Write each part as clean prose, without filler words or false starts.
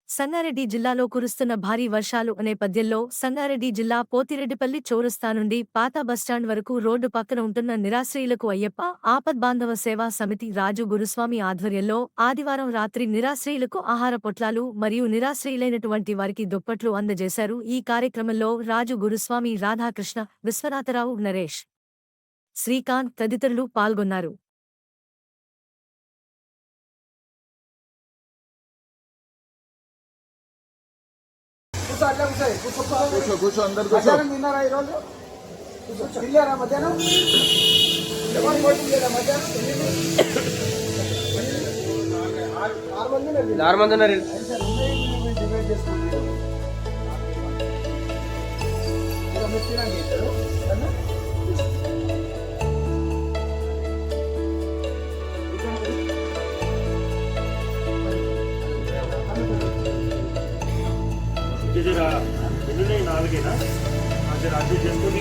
సంగారెడ్డి జిల్లాలో కురుస్తున్న భారీ వర్షాలు నేపథ్యంలో సంగారెడ్డి జిల్లా పోతిరెడ్డిపల్లి చౌరస్తా నుండి పాత బస్టాండ్ వరకు రోడ్డు పక్కన ఉంటున్న నిరాశ్రయులకు అయ్యప్ప ఆపద్బాంధవ సేవా సమితి రాజు గురుస్వామి ఆధ్వర్యంలో ఆదివారం రాత్రి నిరాశ్రయులకు ఆహార పొట్లాలు మరియు నిరాశ్రయులైనటువంటి వారికి దుప్పట్లు అందజేశారు. ఈ కార్యక్రమంలో రాజు గురుస్వామి, రాధాకృష్ణ, విశ్వనాథరావు, నరేష్, శ్రీకాంత్ తదితరులు పాల్గొన్నారు. కూర్చో అందరు మధ్యాహ్నం తిన్నారా ఈరోజు? తిన్నారా మధ్యాహ్నం? ఎవరు పోటీ లేదా మధ్యాహ్నం? 6 మంది ఉన్నారు. డిబేట్ చేసుకుంటారు ఎన్ని 4 అది రాజు చేసుకుని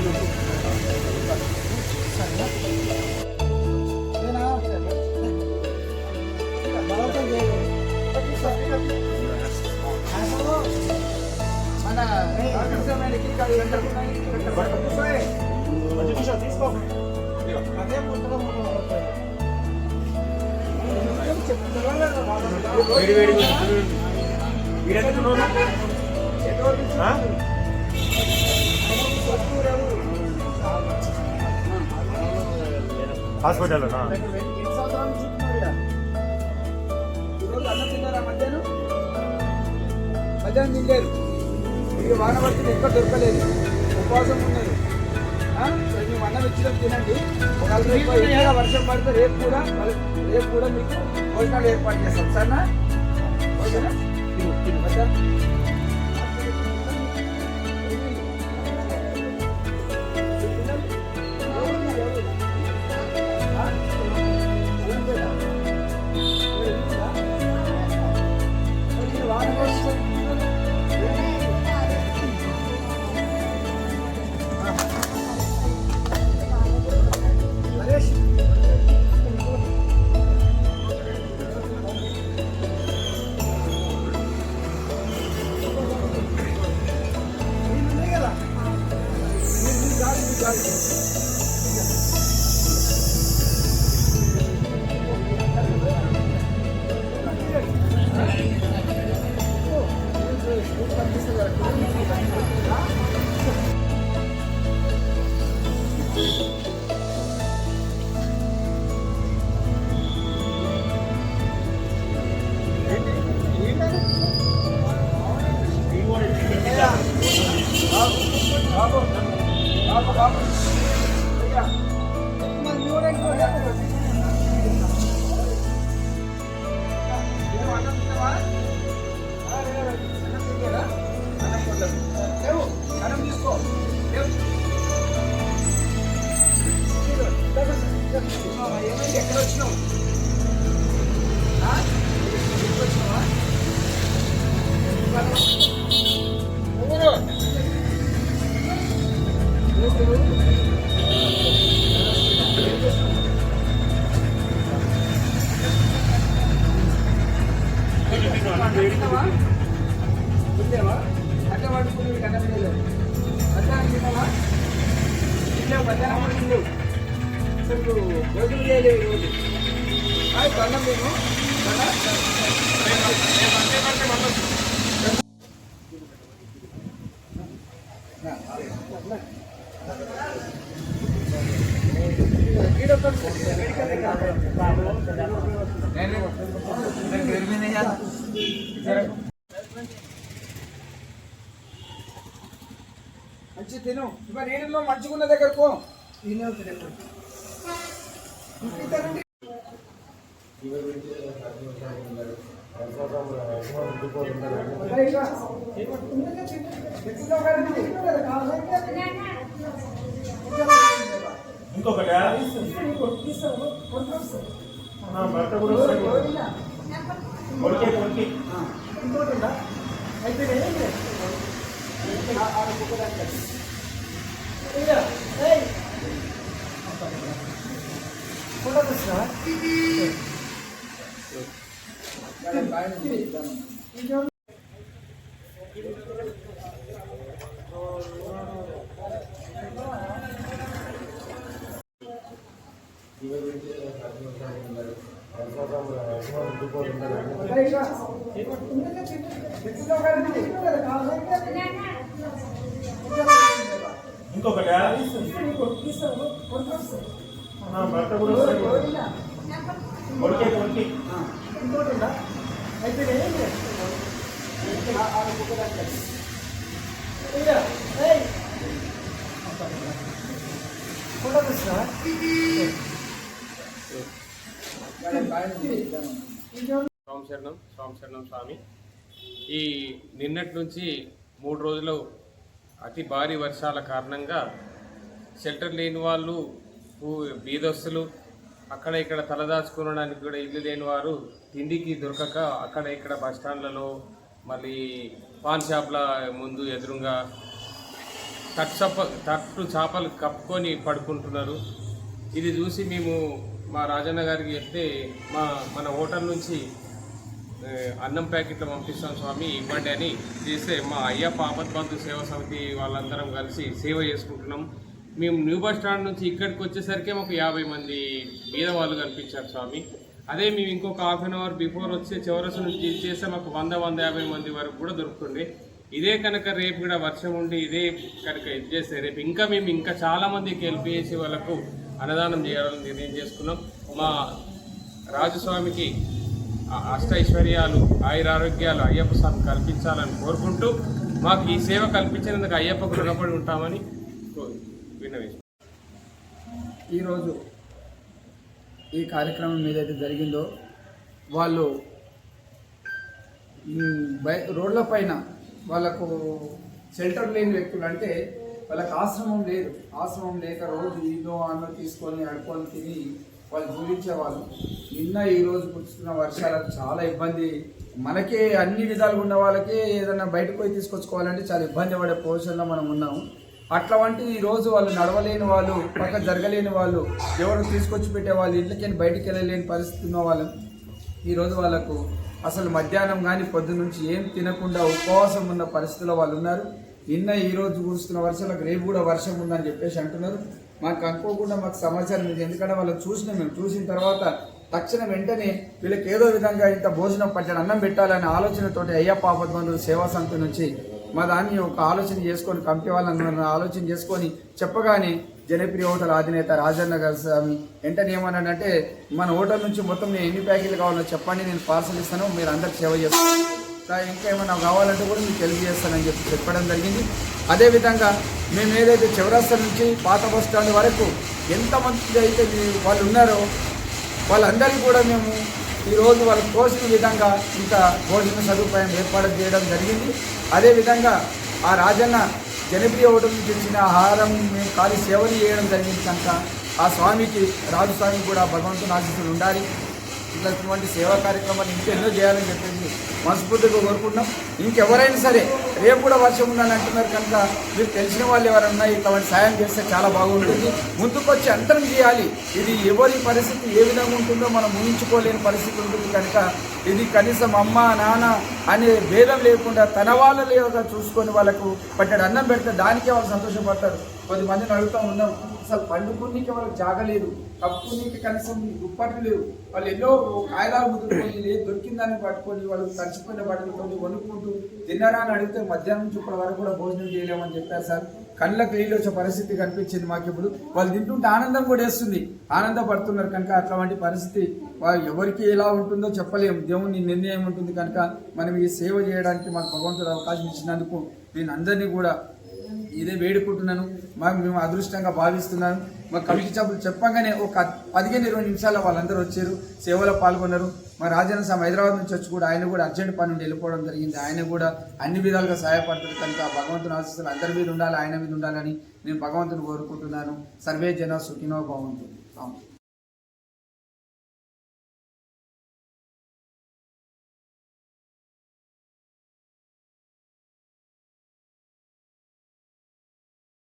తీసుకో హాస్పిటల్ అన్నం తిన్నారా మధ్యాహ్నం? మధ్యాహ్నం తినలేదు. మీరు వాన పడుతుంది, ఎక్కడ దొరకలేదు, ఉపవాసం ఉన్నారు. మేము అన్నం ఇచ్చినట్టు తినండి. ఒకవేళ రేపు వర్షం పడితే రేపు కూడా మీకు భోజనాలు ఏర్పాటు చేస్తాం. సరేనా? ఓకేనా? ఎక్కడ వచ్చినావు? తిన్నావా? అట్లా పడుకుని కన్నా తినలేదు. మధ్యాహ్నం తిన్నావా? తిన్నావు. మధ్యాహ్నం కూడా తిన్నావు. అసలు భోజనం చేయలేవు ఈరోజు. అన్నం మేము మంచి తిను. ఇవాళ నీళ్ళలో మంచుకున్న దగ్గరకు ఇంకొకటి భర్త కూడా ఇంకోటి అయితే ఇంకొకటి భర్త కూడా కొడుకే శరణం స్వామి. ఈ నిన్నటి నుంచి 3 రోజులు అతి భారీ వర్షాల కారణంగా షెల్టర్ లేని వాళ్ళు, బీదస్తులు, అక్కడ ఇక్కడ తలదాచుకోవడానికి కూడా ఇల్లు లేని వారు తిండికి దొరకక అక్కడ ఇక్కడ బస్టాండ్లలో, మళ్ళీ పాన్ షాప్ల ముందు ఎదురుగా తట్టు చేపలు కప్పుకొని పడుకుంటున్నారు. ఇది చూసి మేము మా రాజన్న గారికి చెప్తే మన హోటల్ నుంచి అన్నం ప్యాకెట్లు పంపిస్తాం స్వామి, ఇవ్వండి అని చేస్తే మా అయ్యప్ప ఆపద్బంధు సేవా సమితి వాళ్ళందరం కలిసి సేవ చేసుకుంటున్నాం. మేము న్యూ బస్ స్టాండ్ నుంచి ఇక్కడికి వచ్చేసరికి మాకు 50 మంది బీద వాళ్ళు కనిపించారు స్వామి. అదే మేము ఇంకొక ½ అన్ అవర్ బిఫోర్ వచ్చే చౌరస్ నుంచి చేస్తే మాకు 100-150 మంది వరకు కూడా దొరుకుతుంది. ఇదే కనుక రేపు కూడా వర్షం ఉండి ఇదే కనుక ఇది చేస్తే రేపు మేము ఇంకా చాలామందికి హెల్ప్ చేసి వాళ్ళకు అన్నదానం చేయాలని నిర్ణయం చేసుకున్నాం. మా రాజస్వామికి అష్టైశ్వర్యాలు, ఆయురారోగ్యాలు అయ్యప్ప స్వామి కల్పించాలని కోరుకుంటూ మాకు ఈ సేవ కల్పించినందుకు అయ్యప్పకు రుణపడి ఉంటామని విన్నవిస్తాం. ఈరోజు ఈ కార్యక్రమం ఏదైతే జరిగిందో వాళ్ళు రోడ్ల పైన వాళ్ళకు షెల్టర్ లేని వ్యక్తులు, అంటే వాళ్ళకి ఆశ్రమం లేదు, ఆశ్రమం లేక రోజు ఇదో అన్నం తీసుకొని అడుకొని తిని వాళ్ళు జీవించేవాళ్ళు. నిన్న ఈరోజు కురుస్తున్న వర్షాలకు చాలా ఇబ్బంది, మనకే అన్ని విధాలుగా ఉన్న వాళ్ళకే ఏదైనా బయటకు పోయి తీసుకొచ్చుకోవాలంటే చాలా ఇబ్బంది పడే పొజిషన్లో మనం ఉన్నాము. అట్లా వంటి ఈరోజు వాళ్ళు నడవలేని వాళ్ళు, పక్క జరగలేని వాళ్ళు, ఎవరు తీసుకొచ్చి పెట్టే వాళ్ళు, ఇంట్లోకి బయటికి వెళ్ళలేని పరిస్థితి ఉన్న వాళ్ళు ఈరోజు వాళ్ళకు అసలు మధ్యాహ్నం కానీ పొద్దు నుంచి ఏం తినకుండా ఉపవాసం ఉన్న పరిస్థితిలో వాళ్ళు ఉన్నారు. నిన్న ఈరోజు కురుస్తున్న వర్షాలకు రేపు కూడా వర్షం ఉందని చెప్పేసి అంటున్నారు. మాకు అనుకోకుండా మాకు సమాచారం ఇది, ఎందుకంటే వాళ్ళు మేము చూసిన తర్వాత తక్షణం వెంటనే వీళ్ళకి ఏదో విధంగా ఇంత భోజనం పచ్చడి అన్నం పెట్టాలనే ఆలోచనతోటి అయ్యప్ప ఆపద్బంధువుల సేవా సమితి నుంచి మా దాన్ని ఒక ఆలోచన చేసుకొని కమిటీ వాళ్ళని ఆలోచన చేసుకొని చెప్పగానే జనప్రియ హోటల్ అధినేత రాజన్న గారు స్వామి వెంటనే ఏమన్నాడంటే, మన హోటల్ నుంచి మొత్తం నేను ఎన్ని ప్యాకెట్లు కావాలో చెప్పండి, నేను పార్సల్ ఇస్తాను, మీరు అందరికి సేవ చేస్తాను, ఇంకా ఏమైనా కావాలంటే కూడా మీకు హెల్ప్ చేస్తానని చెప్పడం జరిగింది. అదేవిధంగా మేము ఏదైతే చౌరస్తా నుంచి పాత బస్ స్టాండ్ వరకు ఎంతమంది అయితే వాళ్ళు ఉన్నారో వాళ్ళందరికీ కూడా మేము ఈరోజు వాళ్ళకి తోసిన విధంగా ఇంకా భోజన సదుపాయం ఏర్పాటు చేయడం జరిగింది. అదేవిధంగా ఆ రాజన్న జనప్రియ హోటల్ నుంచి ఇచ్చిన ఆహారం మేము ఖాళీ సేవలు చేయడం జరిగింది కనుక ఆ స్వామికి, రాజస్వామికి కూడా భగవంతుని ఆశీస్సులు ఉండాలి. ఇట్లాంటి సేవా కార్యక్రమాలు ఇంకెన్నో చేయాలని చెప్పేసి మనస్ఫూర్తిగా కోరుకుంటున్నాం. ఇంకెవరైనా సరే రేపు కూడా వర్షం ఉందని అంటున్నారు కనుక మీరు తెలిసిన వాళ్ళు ఎవరన్నా ఇట్లాంటి సాయం చేస్తే చాలా బాగుంటుంది. ముందుకొచ్చి అందరం చేయాలి. ఇది ఎవరి పరిస్థితి ఏ విధంగా ఉంటుందో మనం ఊహించుకోలేని పరిస్థితి ఉంటుంది కనుక ఇది కనీసం అమ్మ నాన్న అనే భేదం లేకుండా తన వాళ్ళగా చూసుకొని వాళ్ళకు పట్టెడు అన్నం పెడితే దానికే వాళ్ళు సంతోషపడతారు. 10 మందిని అడుగుతూ ఉన్నాం, అసలు పండుకునికి వాళ్ళకి జాగలేదు, కప్పుకునికి కనీసం దుప్పట్లు లేవు, వాళ్ళు ఎన్నో కాయలాలు ముద్దుకొని దొరికిందాన్ని పట్టుకొని వాళ్ళు తడిచిపోయిన బట్టలతో వణుకుంటూ తిన్నారా అని అడిగితే మధ్యాహ్నం నుంచి ఇప్పటి వరకు కూడా భోజనం చేయలేమని చెప్పారు సార్. కళ్ళకు నీళ్ళు వచ్చే పరిస్థితి కనిపించింది మాకు. ఇప్పుడు వాళ్ళు తింటుంటే ఆనందం కూడా వేస్తుంది, ఆనందపడుతున్నారు కనుక అట్లాంటి పరిస్థితి ఎవరికి ఎలా ఉంటుందో చెప్పలేము, దేవుని నిర్ణయం ఉంటుంది కనుక మనం ఈ సేవ చేయడానికి మాకు భగవంతుడు అవకాశం ఇచ్చినందుకు నేను అందరినీ కూడా ఇదే వేడుకుంటున్నాను. మేము అదృష్టంగా భావిస్తున్నాను. మా కమిటీ సభ్యులు చెప్పగానే ఒక 15-20 నిమిషాల్లో వాళ్ళందరూ వచ్చారు, సేవలో పాల్గొన్నారు. మా రాజన్న స్వామి హైదరాబాద్ నుంచి వచ్చి కూడా ఆయన కూడా అర్జెంట్ పని నుండి వెళ్ళిపోవడం జరిగింది. ఆయన కూడా అన్ని విధాలుగా సహాయపడుతుంది కనుక భగవంతుని ఆశీస్సులు అందరి మీద ఉండాలి, ఆయన మీద ఉండాలని నేను భగవంతుని కోరుకుంటున్నాను. సర్వే జన సుఖినో భవంతు.